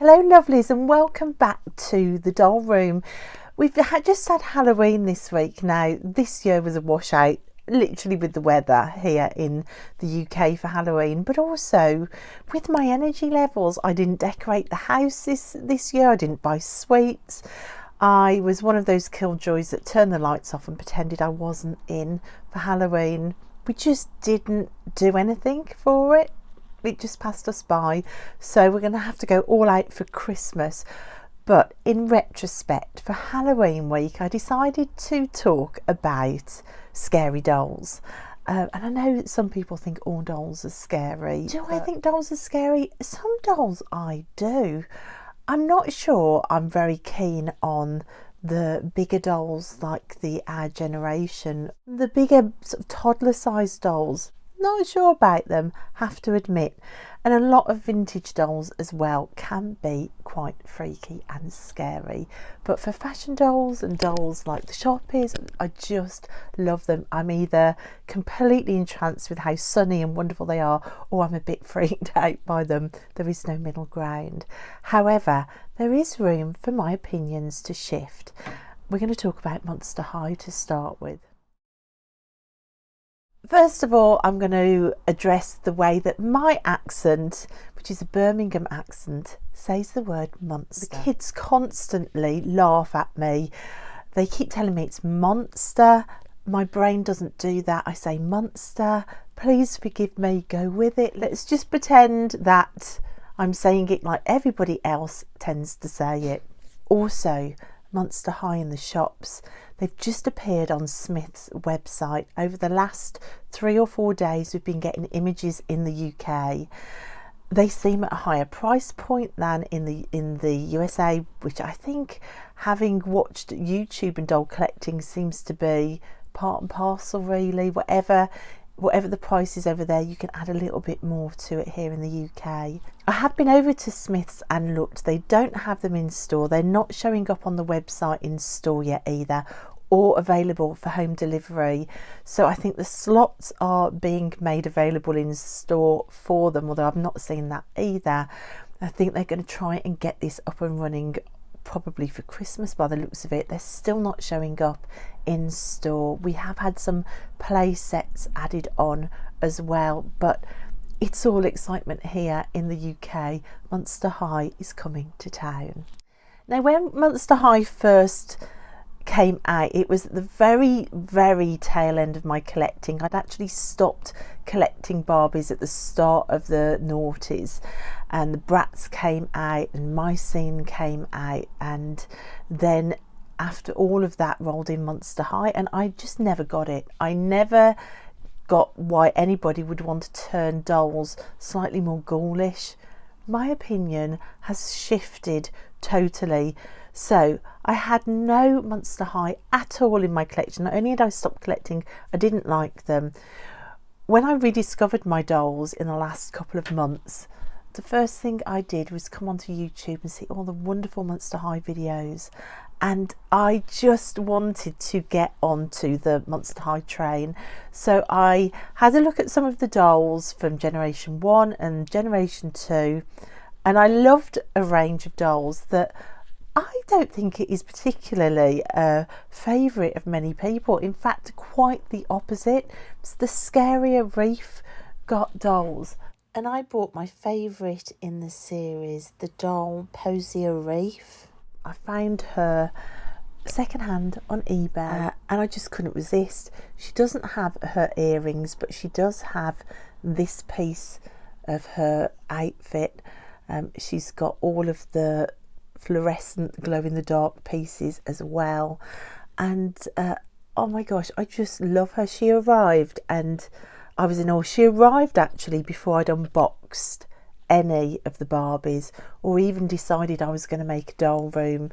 Hello lovelies, and welcome back to the doll room. We've just had Halloween this week. Now this year was a washout, literally, with the weather here in the UK for Halloween, but also with my energy levels. I didn't decorate the house this year. I didn't buy sweets. I was one of those killjoys that turned the lights off and pretended I wasn't in for Halloween. We just didn't do anything for it. It just passed us by, so we're going to have to go all out for Christmas. But in retrospect, for Halloween week, I decided to talk about scary dolls. And I know that some people think all dolls are scary. Do I think dolls are scary? Some dolls I do. I'm not sure I'm very keen on the bigger dolls like Our Generation. The bigger sort of toddler sized dolls, not sure about them, have to admit. And a lot of vintage dolls as well can be quite freaky and scary. But for fashion dolls and dolls like the Shoppies, I just love them. I'm either completely entranced with how sunny and wonderful they are, or I'm a bit freaked out by them. There is no middle ground. However, there is room for my opinions to shift. We're going to talk about Monster High to start with. First of all, I'm going to address the way that my accent, which is a Birmingham accent, says the word monster. The kids constantly laugh at me. They keep telling me it's monster. My brain doesn't do that. I say monster. Please forgive me. Go with it. Let's just pretend that I'm saying it like everybody else tends to say it. Also, Monster High in the shops. They've just appeared on Smith's website. Over the last 3 or 4 days, we've been getting images in the UK. They seem at a higher price point than in the USA, which I think, having watched YouTube and doll collecting, seems to be part and parcel, really. Whatever the price is over there, you can add a little bit more to it here in the UK. I have been over to Smith's and looked. They don't have them in store. They're not showing up on the website in store yet either, or available for home delivery. So I think the slots are being made available in store for them, although I've not seen that either. I think they're going to try and get this up and running probably for Christmas by the looks of it. They're still not showing up in store. We have had some play sets added on as well, but it's all excitement here in the UK. Monster High is coming to town. Now, when Monster High first came out, it was at the very tail end of my collecting. I'd actually stopped collecting Barbies at the start of the noughties, and the Bratz came out and Mycene came out, and then after all of that rolled in Monster High, and I just never got it. I never got why anybody would want to turn dolls slightly more ghoulish. My opinion has shifted totally. So I had no Monster High at all in my collection. Not only had I stopped collecting, I didn't like them. When I rediscovered my dolls in the last couple of months, the first thing I did was come onto YouTube and see all the wonderful Monster High videos, and I just wanted to get onto the Monster High train. So I had a look at some of the dolls from Generation 1 and Generation 2, and I loved a range of dolls that I don't think it is particularly a favourite of many people. In fact, quite the opposite. It's the Scariest Reef got dolls. And I bought my favourite in the series, the doll Posier Reef. I found her secondhand on eBay, and I just couldn't resist. She doesn't have her earrings, but she does have this piece of her outfit. She's got all of the fluorescent glow in the dark pieces as well, and oh my gosh, I just love her. She arrived and I was in awe. She arrived actually before I'd unboxed any of the Barbies or even decided I was going to make a doll room.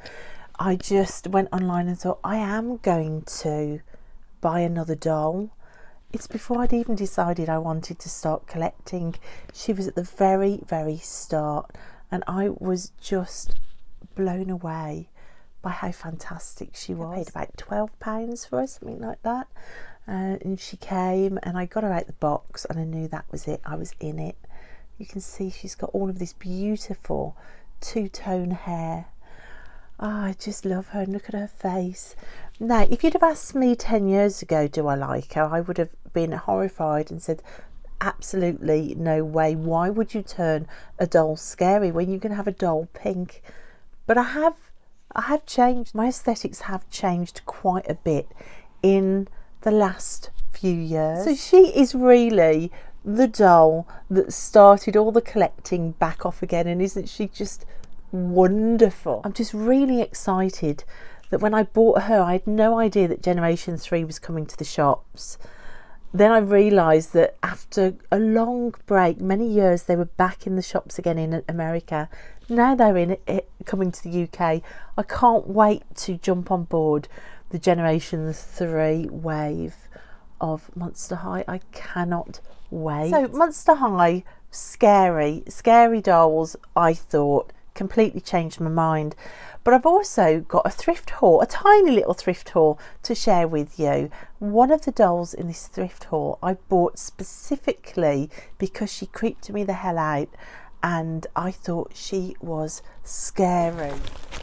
I just went online and thought, I am going to buy another doll. It's before I'd even decided I wanted to start collecting. She was at the very start, and I was just blown away by how fantastic she was. I paid about £12 for her, something like that, and she came and I got her out the box and I knew that was it. I was in it. You can see she's got all of this beautiful two-tone hair. Oh, I just love her, and look at her face. Now, if you'd have asked me 10 years ago, do I like her, I would have been horrified and said, absolutely no way. Why would you turn a doll scary when you can have a doll pink? But I have changed. My aesthetics have changed quite a bit in the last few years. So she is really the doll that started all the collecting back off again, and isn't she just wonderful? I'm just really excited that when I bought her, I had no idea that Generation 3 was coming to the shops. Then I realised that after a long break, many years, they were back in the shops again in America. Now they're coming to the UK. I can't wait to jump on board the Generation 3 wave of Monster High. I cannot wait. So Monster High, scary dolls, I thought, completely changed my mind. But I've also got a thrift haul, a tiny little thrift haul to share with you. One of the dolls in this thrift haul I bought specifically because she creeped me the hell out, and I thought she was scary.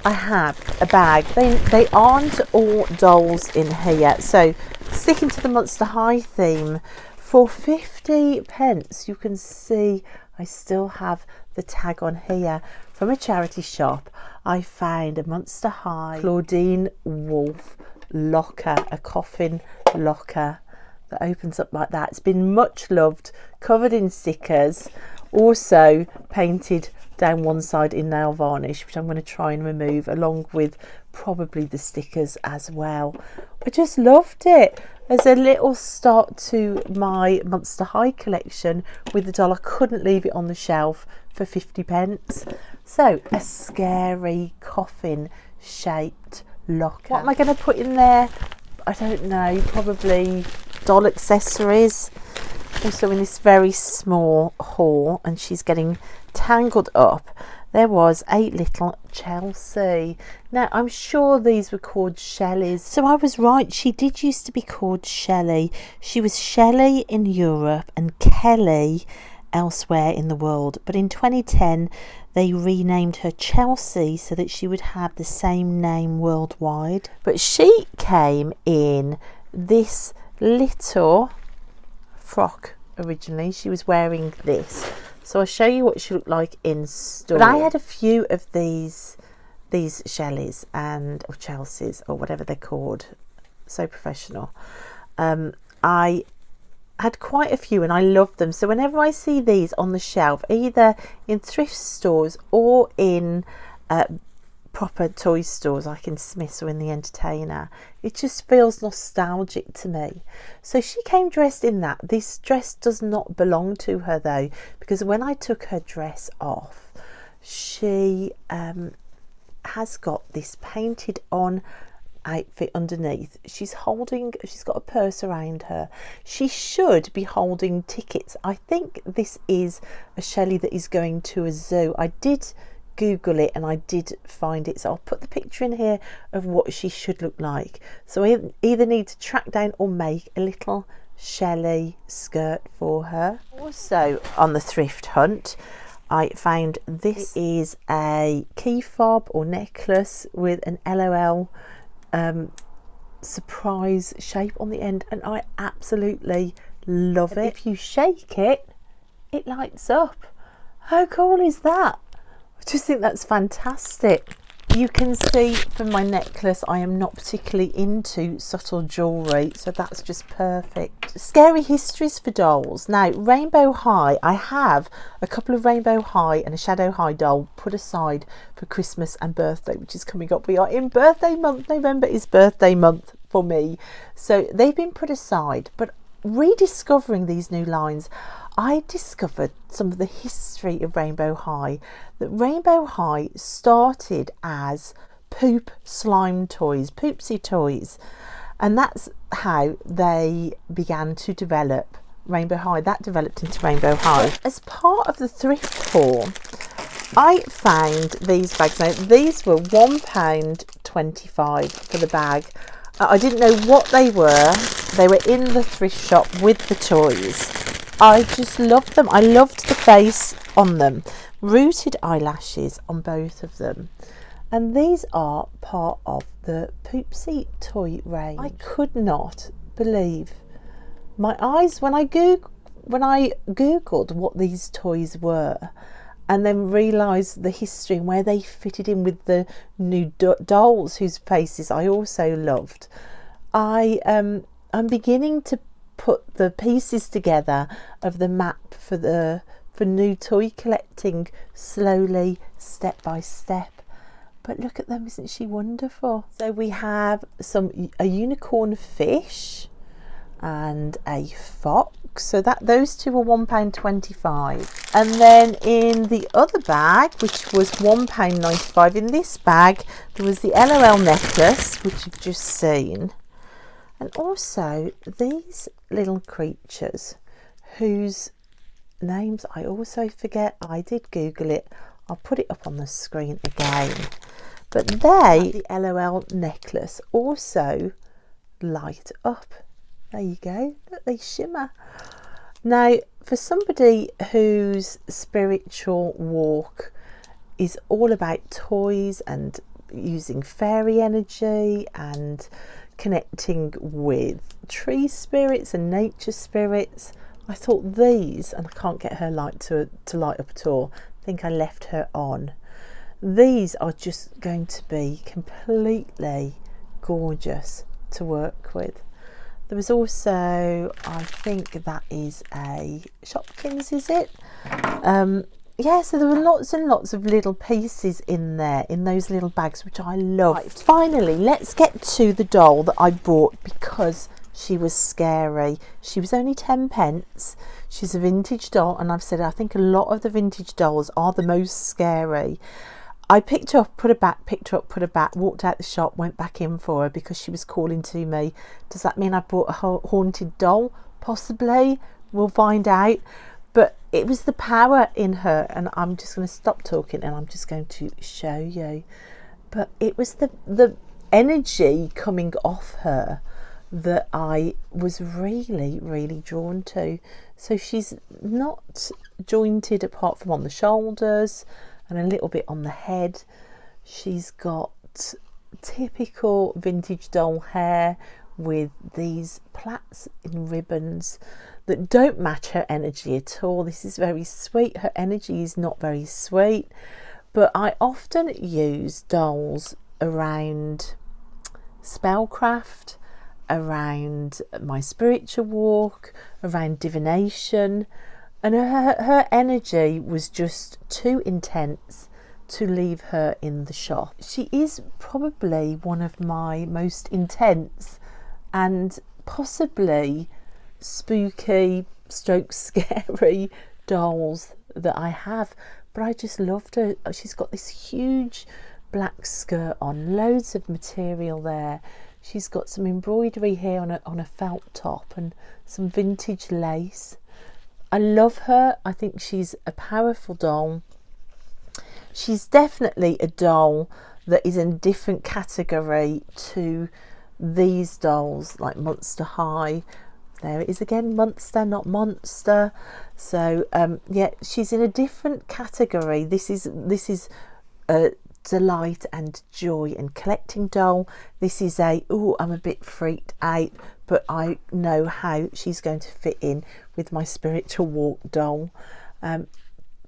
I have a bag. They aren't all dolls in here, so sticking to the Monster High theme, for 50 pence you can see I still have the tag on here. From a charity shop, I found a Monster High Claudine Wolf locker, a coffin locker that opens up like that. It's been much loved, covered in stickers, also painted down one side in nail varnish, which I'm going to try and remove, along with probably the stickers as well. I just loved it as a little start to my Monster High collection with the doll. I couldn't leave it on the shelf for 50 pence. So a scary coffin shaped locker. What am I going to put in there? I don't know, probably doll accessories. Also in this very small haul, and she's getting tangled up, there was a little Chelsea. Now I'm sure these were called Shelleys. So I was right, she did used to be called Shelley. She was Shelley in Europe and Kelly elsewhere in the world, but in 2010 they renamed her Chelsea so that she would have the same name worldwide. But she came in this little frock originally. She was wearing this, so I'll show you what she looked like in store. But I had a few of these Shelleys or Chelseas or whatever they're called, so professional. I had quite a few and I loved them, so whenever I see these on the shelf, either in thrift stores or in proper toy stores like in Smith's or in the Entertainer, it just feels nostalgic to me. So she came dressed in that. This dress does not belong to her though, because when I took her dress off, she has got this painted on outfit underneath. She's got a purse around her. She should be holding tickets. I think this is a Shelley that is going to a zoo. I did Google it and I did find it, so I'll put the picture in here of what she should look like. So I either need to track down or make a little Shelley skirt for her. Also on the thrift hunt, I found this is a key fob or necklace with an LOL surprise shape on the end, and I absolutely love it. If you shake it, it lights up. How cool is that? I just think that's fantastic. You can see from my necklace I am not particularly into subtle jewellery, so that's just perfect. Scary histories for dolls. Now, Rainbow High, I have a couple of Rainbow High and a Shadow High doll put aside for Christmas and birthday, which is coming up. We are in birthday month. November is birthday month for me, so they've been put aside. But rediscovering these new lines, I discovered some of the history of Rainbow High. That Rainbow High started as poop slime toys, poopsie toys, and that's how they began to develop Rainbow High. That developed into Rainbow High. As part of the thrift haul, I found these bags. Now, these were £1.25 for the bag. I didn't know what they were. They were in the thrift shop with the toys. I just loved them. I loved the face on them. rooted eyelashes on both of them. And these are part of the Poopsie toy range. I could not believe my eyes when I googled what these toys were, and then realised the history and where they fitted in with the new dolls whose faces I also loved. I'm beginning to put the pieces together of the map for new toy collecting slowly, step by step. But look at them, isn't she wonderful? So we have a unicorn fish and a fox. So those two are £1.25. And then in the other bag, which was £1.95, in this bag there was the LOL necklace, which you've just seen, and also these little creatures whose names I also forget. I did Google it. I'll put it up on the screen again. But the LOL necklace also light up. There you go. Look, they shimmer. Now, for somebody whose spiritual walk is all about toys and using fairy energy and connecting with tree spirits and nature spirits, I thought these, and I can't get her light to light up at all. I think I left her on. These are just going to be completely gorgeous to work with. There was also, I think that is a Shopkins, is it? Yeah, so there were lots and lots of little pieces in there, in those little bags, which I loved. Right, finally, let's get to the doll that I bought because she was scary. She was only 10 pence. She's a vintage doll, and I've said I think a lot of the vintage dolls are the most scary. I picked her up, put her back, picked her up, put her back, walked out the shop, went back in for her because she was calling to me. Does that mean I bought a haunted doll? Possibly. We'll find out. But it was the power in her, and I'm just going to stop talking and I'm just going to show you. But it was the energy coming off her that I was really, really drawn to. So she's not jointed apart from on the shoulders and a little bit on the head. She's got typical vintage doll hair with these plaits in ribbons that don't match her energy at all. This is very sweet. Her energy is not very sweet, but I often use dolls around spellcraft, around my spiritual walk, around divination, and her energy was just too intense to leave her in the shop. She is probably one of my most intense and possibly spooky stroke scary dolls that I have, but I just loved her. She's got this huge black skirt on, loads of material there. She's got some embroidery here on a felt top and some vintage lace. I love her. I think she's a powerful doll. She's definitely a doll that is in a different category to these dolls like Monster High. There it is again, Monster, not Monster. So yeah, she's in a different category. This is a delight and joy and collecting doll. This is I'm a bit freaked out, but I know how she's going to fit in with my spiritual walk doll.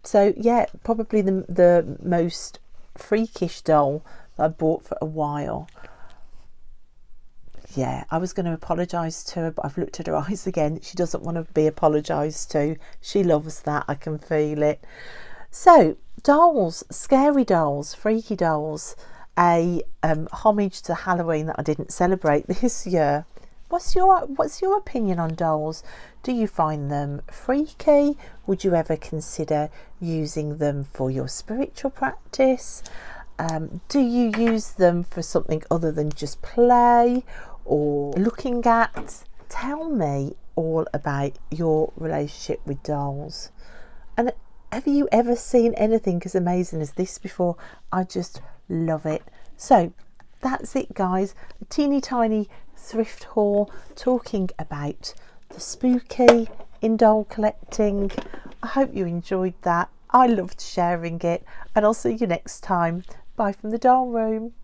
So yeah, probably the most freakish doll that I bought for a while. Yeah, I was going to apologise to her, but I've looked at her eyes again. She doesn't want to be apologised to. She loves that. I can feel it. So, dolls, scary dolls, freaky dolls, a homage to Halloween that I didn't celebrate this year. What's your opinion on dolls? Do you find them freaky? Would you ever consider using them for your spiritual practice? Do you use them for something other than just play or looking at? Tell me all about your relationship with dolls. And have you ever seen anything as amazing as this before? I just love it. So that's it, guys. A teeny tiny thrift haul talking about the spooky in doll collecting. I hope you enjoyed that. I loved sharing it, and I'll see you next time. Bye from the doll room.